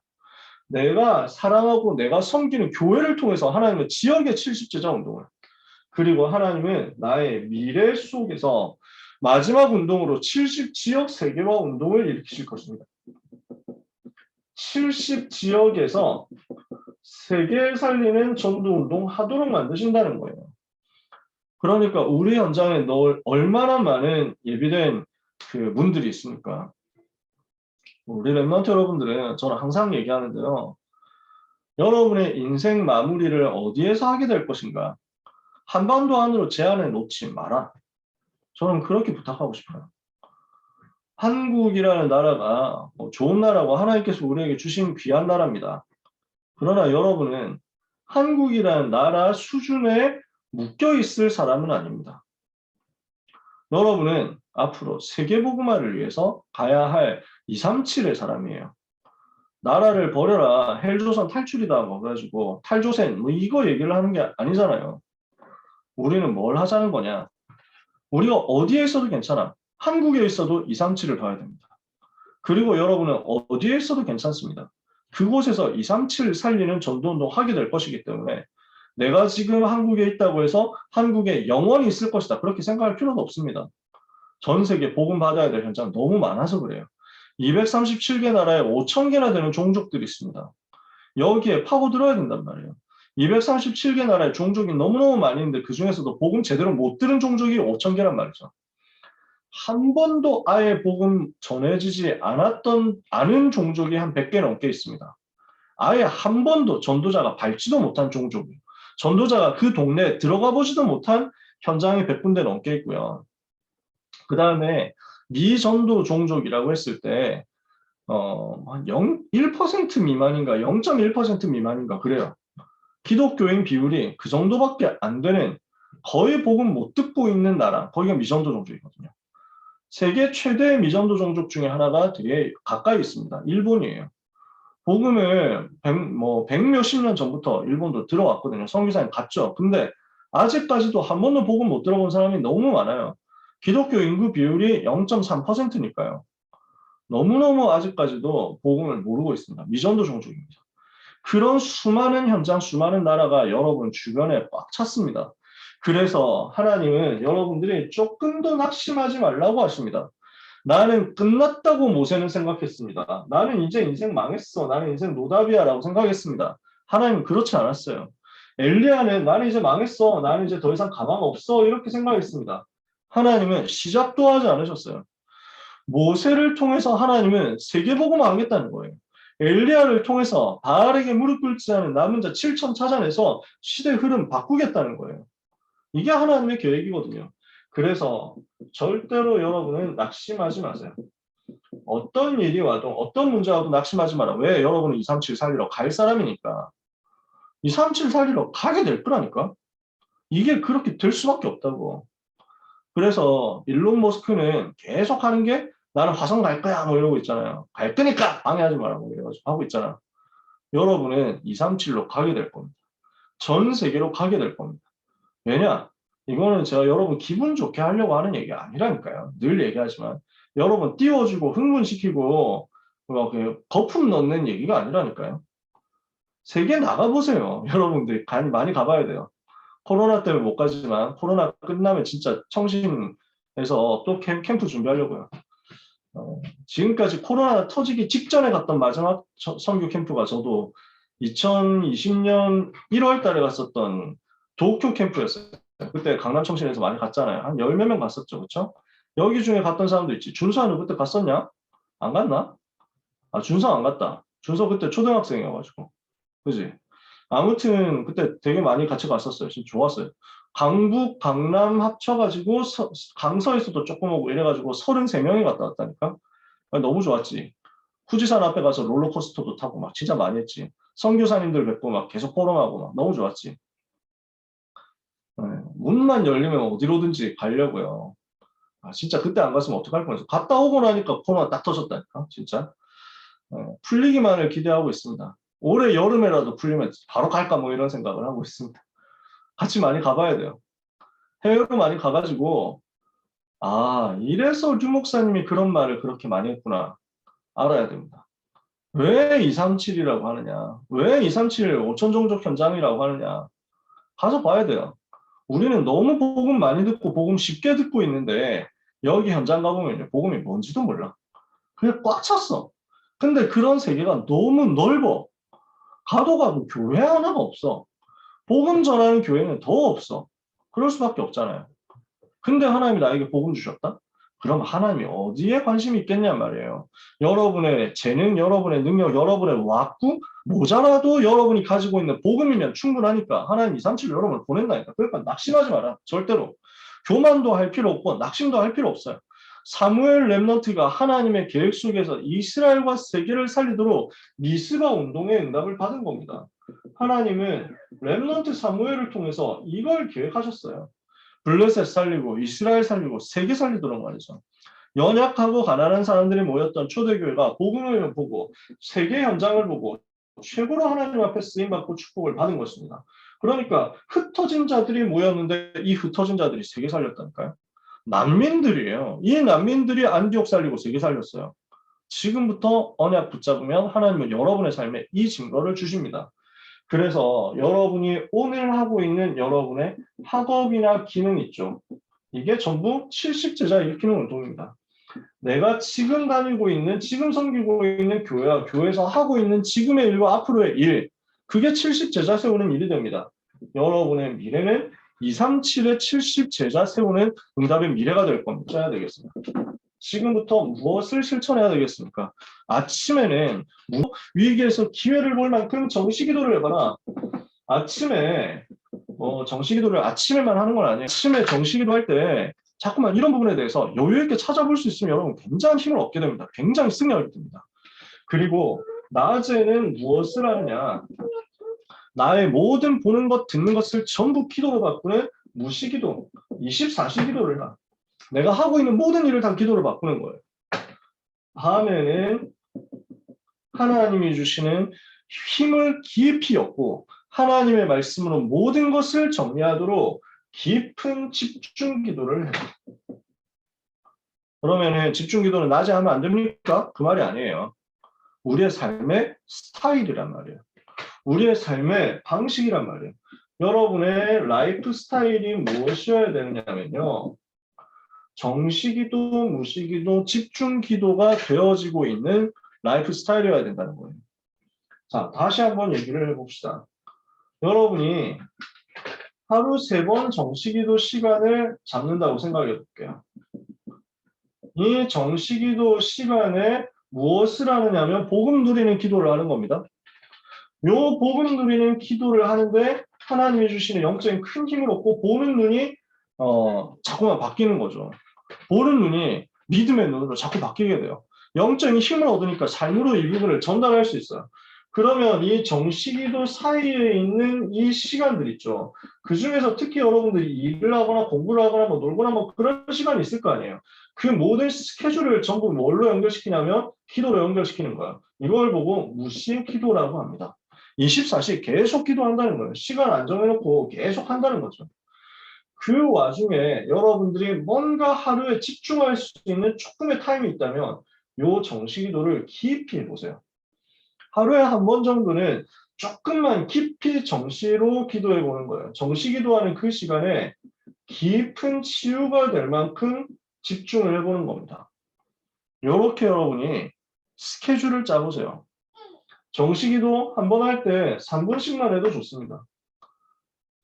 내가 사랑하고 내가 섬기는 교회를 통해서 하나님은 지역의 70제자 운동을, 그리고 하나님은 나의 미래 속에서 마지막 운동으로 70지역 세계화 운동을 일으키실 것입니다. 70지역에서 세계 살리는 전도운동 하도록 만드신다는 거예요. 그러니까 우리 현장에 넣을 얼마나 많은 예비된 그 문들이 있습니까? 우리 랩런트 여러분들은 저는 항상 얘기하는데요. 여러분의 인생 마무리를 어디에서 하게 될 것인가? 한반도 안으로 제한해 놓지 마라. 저는 그렇게 부탁하고 싶어요. 한국이라는 나라가 좋은 나라고 하나님께서 우리에게 주신 귀한 나라입니다. 그러나 여러분은 한국이라는 나라 수준에 묶여 있을 사람은 아닙니다. 여러분은 앞으로 세계복음화를 위해서 가야 할 237의 사람이에요. 나라를 버려라, 헬조선 탈출이다 뭐 그래가지고 탈조센 뭐 이거 얘기를 하는 게 아니잖아요. 우리는 뭘 하자는 거냐? 우리가 어디에 있어도 괜찮아. 한국에 있어도 237을 봐야 됩니다. 그리고 여러분은 어디에 있어도 괜찮습니다. 그곳에서 237 살리는 전도운동 하게 될 것이기 때문에 내가 지금 한국에 있다고 해서 한국에 영원히 있을 것이다. 그렇게 생각할 필요도 없습니다. 전 세계 복음 받아야 될 현장 너무 많아서 그래요. 237개 나라에 5,000개나 되는 종족들이 있습니다. 여기에 파고들어야 된단 말이에요. 237개 나라의 종족이 너무너무 많이 있는데 그 중에서도 복음 제대로 못 들은 종족이 5,000개란 말이죠. 한 번도 아예 복음 전해지지 않은 종족이 한 100개 넘게 있습니다. 아예 한 번도 전도자가 밟지도 못한 종족이에요. 전도자가 그 동네에 들어가 보지도 못한 현장이 100군데 넘게 있고요. 그 다음에 미전도 종족이라고 했을 때 한 1% 미만인가 0.1% 미만인가 그래요. 기독교인 비율이 그 정도밖에 안 되는 거의 복음 못 듣고 있는 나라, 거기가 미전도 종족이거든요. 세계 최대 미전도 종족 중에 하나가 되게 가까이 있습니다. 일본이에요. 복음을 100몇십 년 전부터 일본도 들어왔거든요. 선교사님 갔죠. 근데 아직까지도 한 번도 복음 못 들어본 사람이 너무 많아요. 기독교 인구 비율이 0.3%니까요. 너무너무 아직까지도 복음을 모르고 있습니다. 미전도 종족입니다. 그런 수많은 현장, 수많은 나라가 여러분 주변에 꽉 찼습니다. 그래서 하나님은 여러분들이 조금 더 낙심하지 말라고 하십니다. 나는 끝났다고 모세는 생각했습니다. 나는 이제 인생 망했어. 나는 인생 노답이야 라고 생각했습니다. 하나님은 그렇지 않았어요. 엘리야는 나는 이제 망했어. 나는 이제 더 이상 가망 없어. 이렇게 생각했습니다. 하나님은 시작도 하지 않으셨어요. 모세를 통해서 하나님은 세계복음을 하겠다는 거예요. 엘리야를 통해서 바알에게 무릎 꿇지 않은 남은 자 7천 찾아내서 시대 흐름 바꾸겠다는 거예요. 이게 하나님의 계획이거든요. 그래서 절대로 여러분은 낙심하지 마세요. 어떤 일이 와도 어떤 문제가 와도 낙심하지 마라. 왜? 여러분은 237 살리러 갈 사람이니까. 237 살리러 가게 될 거라니까. 이게 그렇게 될 수밖에 없다고. 그래서 일론 머스크는 계속 하는 게 나는 화성 갈 거야 뭐 이러고 있잖아요. 갈 거니까 방해하지 말라고 이래가지고 하고 있잖아. 여러분은 237로 가게 될 겁니다. 전 세계로 가게 될 겁니다. 왜냐? 이거는 제가 여러분 기분 좋게 하려고 하는 얘기가 아니라니까요. 늘 얘기하지만 여러분 띄워주고 흥분시키고 거품 넣는 얘기가 아니라니까요. 세계 나가보세요. 여러분들 많이 가봐야 돼요. 코로나 때문에 못 가지만 코로나 끝나면 진짜 청신에서 또 캠프 준비하려고요. 지금까지 코로나 터지기 직전에 갔던 마지막 선교 캠프가 저도 2020년 1월 달에 갔었던 도쿄 캠프였어요. 그때 강남 청신에서 많이 갔잖아요. 한 열 몇 명 갔었죠. 그렇죠? 여기 중에 갔던 사람도 있지. 준수아 너 그때 갔었냐? 안 갔나? 아, 준서 안 갔다. 준서 그때 초등학생이어가지고. 그지? 아무튼 그때 되게 많이 같이 갔었어요. 진짜 좋았어요. 강북, 강남 합쳐가지고 강서에서도 조금 오고 이래가지고 33명이 갔다 왔다니까. 아, 너무 좋았지. 후지산 앞에 가서 롤러코스터도 타고 막 진짜 많이 했지. 선교사님들 뵙고 막 계속 포럼하고 막 너무 좋았지. 네, 문만 열리면 어디로든지 가려고요. 아, 진짜 그때 안 갔으면 어떡할 뻔했어. 갔다 오고 나니까 코로나 딱 터졌다니까, 진짜. 풀리기만을 기대하고 있습니다. 올해 여름에라도 풀리면 바로 갈까 뭐 이런 생각을 하고 있습니다. 같이 많이 가봐야 돼요. 해외로 많이 가가지고, 아, 이래서 류 목사님이 그런 말을 그렇게 많이 했구나. 알아야 됩니다. 왜 237이라고 하느냐? 왜 237 5천 종족 현장이라고 하느냐? 가서 봐야 돼요. 우리는 너무 복음 많이 듣고 복음 쉽게 듣고 있는데 여기 현장 가보면 복음이 뭔지도 몰라. 그게 꽉 찼어. 근데 그런 세계가 너무 넓어. 가도 가도 교회 하나가 없어. 복음 전하는 교회는 더 없어. 그럴 수밖에 없잖아요. 근데 하나님이 나에게 복음 주셨다? 그럼 하나님이 어디에 관심이 있겠냔 말이에요. 여러분의 재능, 여러분의 능력, 여러분의 왁구, 모자라도 여러분이 가지고 있는 복음이면 충분하니까 하나님 237 여러분을 보낸다니까. 그러니까 낙심하지 마라. 절대로. 교만도 할 필요 없고 낙심도 할 필요 없어요. 사무엘 렘넌트가 하나님의 계획 속에서 이스라엘과 세계를 살리도록 미스바 운동의 응답을 받은 겁니다. 하나님은 렘넌트 사무엘을 통해서 이걸 계획하셨어요. 블레셋 살리고 이스라엘 살리고 세계 살리도록 말이죠. 연약하고 가난한 사람들이 모였던 초대교회가 복음을 보고 세계 현장을 보고 최고로 하나님 앞에 쓰임받고 축복을 받은 것입니다. 그러니까 흩어진 자들이 모였는데 이 흩어진 자들이 세계 살렸다니까요. 난민들이에요. 이 난민들이 안디옥 살리고 세계 살렸어요. 지금부터 언약 붙잡으면 하나님은 여러분의 삶에 이 증거를 주십니다. 그래서 여러분이 오늘 하고 있는 여러분의 학업이나 기능 있죠. 이게 전부 70제자 일으키는 운동입니다. 내가 지금 다니고 있는, 지금 섬기고 있는 교회와 교회에서 하고 있는 지금의 일과 앞으로의 일, 그게 70제자 세우는 일이 됩니다. 여러분의 미래는 237의 70제자 세우는 응답의 미래가 될 겁니다. 써야 되겠습니다. 지금부터 무엇을 실천해야 되겠습니까? 아침에는 위기에서 기회를 볼 만큼 정시기도를 해봐라. 아침에 정시기도를 아침에만 하는 건 아니에요. 아침에 정시기도 할 때 자꾸만 이런 부분에 대해서 여유 있게 찾아볼 수 있으면 여러분 굉장한 힘을 얻게 됩니다. 굉장히 승리하게 됩니다. 그리고 낮에는 무엇을 하느냐? 나의 모든 보는 것, 듣는 것을 전부 기도로 바꾸는 무시기도, 24시 기도를 하. 내가 하고 있는 모든 일을 다 기도로 바꾸는 거예요. 다음에는 하나님이 주시는 힘을 깊이 얻고 하나님의 말씀으로 모든 것을 정리하도록 깊은 집중 기도를 해요. 그러면은 집중 기도는 낮에 하면 안 됩니까? 그 말이 아니에요. 우리의 삶의 스타일이란 말이에요. 우리의 삶의 방식이란 말이에요. 여러분의 라이프 스타일이 무엇이어야 되느냐면요. 정시기도, 무시기도, 집중기도가 되어지고 있는 라이프 스타일이어야 된다는 거예요. 자, 다시 한번 얘기를 해봅시다. 여러분이 하루 3번 정시기도 시간을 잡는다고 생각해 볼게요. 이 정시기도 시간에 무엇을 하느냐면 복음 누리는 기도를 하는 겁니다. 요 복음 누리는 기도를 하는데 하나님이 주시는 영적인 큰 힘을 얻고 보는 눈이 자꾸만 바뀌는 거죠. 보는 눈이 믿음의 눈으로 자꾸 바뀌게 돼요. 영적인 힘을 얻으니까 삶으로 이 부분을 전달할 수 있어요. 그러면 이 정시기도 사이에 있는 이 시간들 있죠. 그 중에서 특히 여러분들이 일을 하거나 공부를 하거나 뭐 놀거나 뭐 그런 시간이 있을 거 아니에요. 그 모든 스케줄을 전부 뭘로 연결시키냐면 기도로 연결시키는 거예요. 이걸 보고 무시 기도라고 합니다. 24시 계속 기도한다는 거예요. 시간 안 정해놓고 계속 한다는 거죠. 그 와중에 여러분들이 뭔가 하루에 집중할 수 있는 조금의 타임이 있다면 요 정시기도를 깊이 해보세요. 하루에 한 번 정도는 조금만 깊이 정시로 기도해 보는 거예요. 정시기도하는 그 시간에 깊은 치유가 될 만큼 집중을 해보는 겁니다. 이렇게 여러분이 스케줄을 짜보세요. 정시기도 한 번 할 때 3분씩만 해도 좋습니다.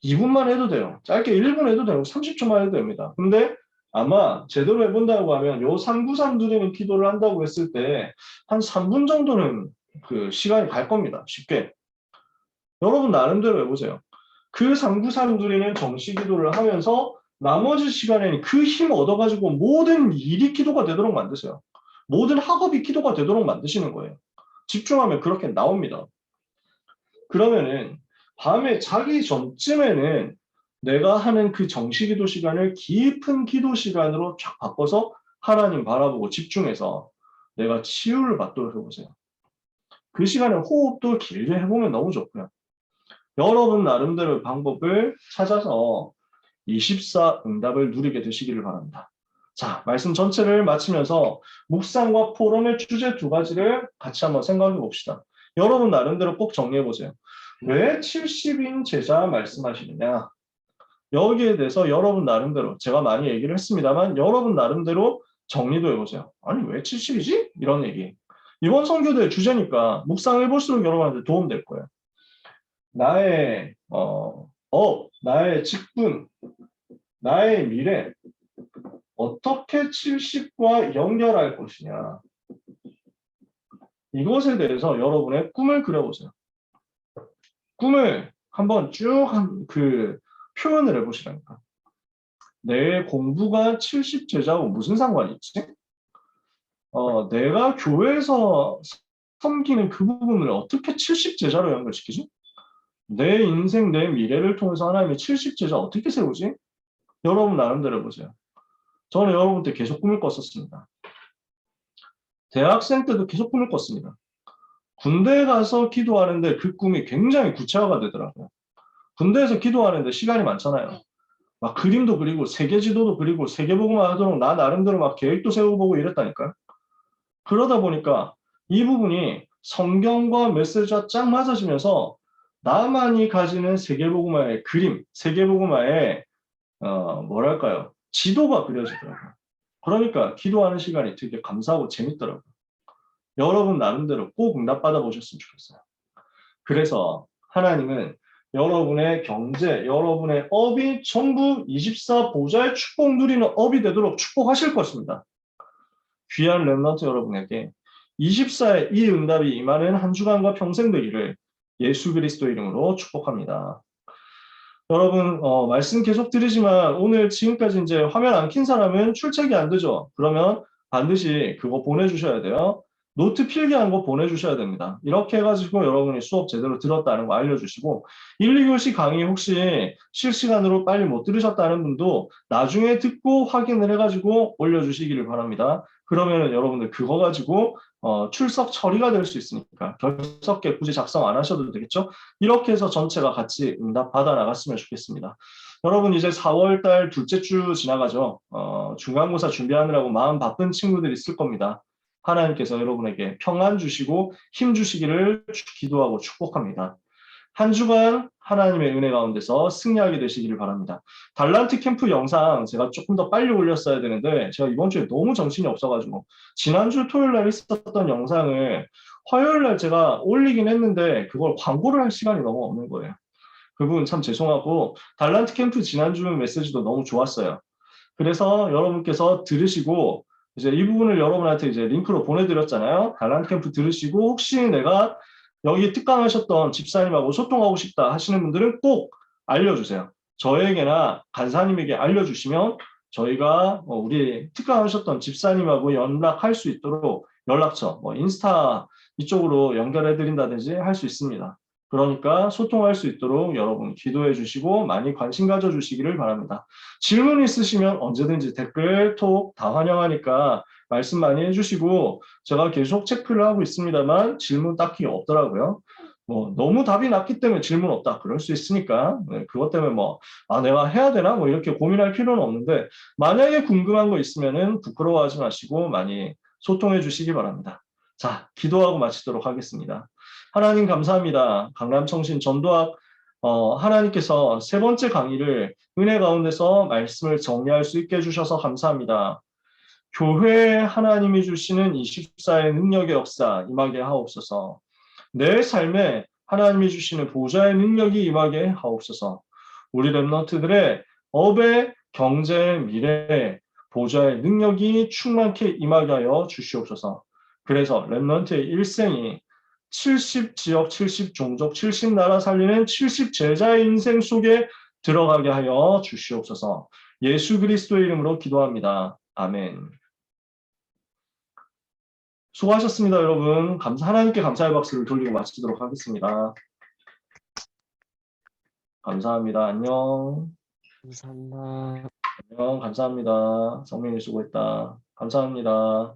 2분만 해도 돼요. 짧게 1분 해도 되고 30초만 해도 됩니다. 근데 아마 제대로 해본다고 하면 요 393 누리는 기도를 한다고 했을 때 한 3분 정도는 그 시간이 갈 겁니다. 쉽게. 여러분 나름대로 해보세요. 그 393 누리는 정시 기도를 하면서 나머지 시간에는 그 힘 얻어가지고 모든 일이 기도가 되도록 만드세요. 모든 학업이 기도가 되도록 만드시는 거예요. 집중하면 그렇게 나옵니다. 그러면은 밤에 자기 전쯤에는 내가 하는 그 정시 기도 시간을 깊은 기도 시간으로 쫙 바꿔서 하나님 바라보고 집중해서 내가 치유를 받도록 해보세요. 그 시간에 호흡도 길게 해보면 너무 좋고요. 여러분 나름대로 방법을 찾아서 24 응답을 누리게 되시기를 바랍니다. 자, 말씀 전체를 마치면서 묵상과 포럼의 주제 두 가지를 같이 한번 생각해 봅시다. 여러분 나름대로 꼭 정리해 보세요. 왜 70인 제자 말씀하시느냐? 여기에 대해서 여러분 나름대로 제가 많이 얘기를 했습니다만 여러분 나름대로 정리도 해보세요. 아니 왜 70이지? 이런 얘기. 이번 선교도의 주제니까 묵상해 볼수록 여러분한테 도움될 거예요. 나의 나의 직분, 나의 미래 어떻게 70과 연결할 것이냐. 이것에 대해서 여러분의 꿈을 그려보세요. 꿈을 한번 쭉 표현을 해보시라니까. 내 공부가 70제자하고 무슨 상관이 있지? 내가 교회에서 섬기는 그 부분을 어떻게 70제자로 연결시키지? 내 인생, 내 미래를 통해서 하나님이 70제자 어떻게 세우지? 여러분 나름대로 해보세요. 저는 여러분 때 계속 꿈을 꿨었습니다. 대학생 때도 계속 꿈을 꿨습니다. 군대에 가서 기도하는데 그 꿈이 굉장히 구체화가 되더라고요. 군대에서 기도하는데 시간이 많잖아요. 막 그림도 그리고 세계 지도도 그리고 세계복음화 하도록 나 나름대로 막 계획도 세워보고 이랬다니까요. 그러다 보니까 이 부분이 성경과 메시지와 쫙 맞아지면서 나만이 가지는 세계복음화의 그림, 세계복음화의 뭐랄까요, 지도가 그려지더라고요. 그러니까 기도하는 시간이 되게 감사하고 재밌더라고요. 여러분 나름대로 꼭 응답받아 보셨으면 좋겠어요. 그래서 하나님은 여러분의 경제, 여러분의 업이 전부 24 보좌의 축복 누리는 업이 되도록 축복하실 것입니다. 귀한 렘넌트 여러분에게 24의 이 응답이 임하는 한 주간과 평생 되기를 예수 그리스도 이름으로 축복합니다. 여러분 말씀 계속 드리지만 오늘 지금까지 이제 화면 안 킨 사람은 출첵이 안 되죠. 그러면 반드시 그거 보내주셔야 돼요. 노트 필기한 거 보내주셔야 됩니다. 이렇게 해가지고 여러분이 수업 제대로 들었다는 거 알려주시고 1, 2교시 강의 혹시 실시간으로 빨리 못 들으셨다는 분도 나중에 듣고 확인을 해가지고 올려주시기를 바랍니다. 그러면 여러분들 그거 가지고 출석 처리가 될 수 있으니까 결석계 굳이 작성 안 하셔도 되겠죠? 이렇게 해서 전체가 같이 응답 받아 나갔으면 좋겠습니다. 여러분 이제 4월달 둘째 주 지나가죠. 중간고사 준비하느라고 마음 바쁜 친구들이 있을 겁니다. 하나님께서 여러분에게 평안 주시고 힘 주시기를 기도하고 축복합니다. 한 주간 하나님의 은혜 가운데서 승리하게 되시기를 바랍니다. 달란트 캠프 영상 제가 조금 더 빨리 올렸어야 되는데 제가 이번 주에 너무 정신이 없어가지고 지난주 토요일 날 있었던 영상을 화요일 날 제가 올리긴 했는데 그걸 광고를 할 시간이 너무 없는 거예요. 그 부분 참 죄송하고 달란트 캠프 지난주 메시지도 너무 좋았어요. 그래서 여러분께서 들으시고 이제 이 부분을 여러분한테 이제 링크로 보내드렸잖아요. 달란트 캠프 들으시고 혹시 내가 여기 특강하셨던 집사님하고 소통하고 싶다 하시는 분들은 꼭 알려주세요. 저에게나 간사님에게 알려주시면 저희가 우리 특강하셨던 집사님하고 연락할 수 있도록 연락처, 인스타 이쪽으로 연결해 드린다든지 할 수 있습니다. 그러니까 소통할 수 있도록 여러분 기도해 주시고 많이 관심 가져 주시기를 바랍니다. 질문 있으시면 언제든지 댓글, 톡 다 환영하니까 말씀 많이 해주시고 제가 계속 체크를 하고 있습니다만 질문 딱히 없더라고요. 너무 답이 낮기 때문에 질문 없다 그럴 수 있으니까 그것 때문에 내가 해야 되나 이렇게 고민할 필요는 없는데 만약에 궁금한 거 있으면은 부끄러워하지 마시고 많이 소통해 주시기 바랍니다. 자, 기도하고 마치도록 하겠습니다. 하나님 감사합니다. 강남청신 전도학 하나님께서 세 번째 강의를 은혜 가운데서 말씀을 정리할 수 있게 해주셔서 감사합니다. 교회에 하나님이 주시는 24의 능력의 역사 임하게 하옵소서. 내 삶에 하나님이 주시는 보좌의 능력이 임하게 하옵소서. 우리 렘넌트들의 업의 경제, 미래, 보좌의 능력이 충만케 임하게 하여 주시옵소서. 그래서 렘넌트의 일생이 70지역, 70종족, 70나라 살리는 70제자의 인생 속에 들어가게 하여 주시옵소서. 예수 그리스도의 이름으로 기도합니다. 아멘. 수고하셨습니다, 여러분. 하나님께 감사의 박수를 돌리고 마치도록 하겠습니다. 감사합니다. 안녕. 감사합니다. 안녕. 감사합니다. 성민이 수고했다. 감사합니다.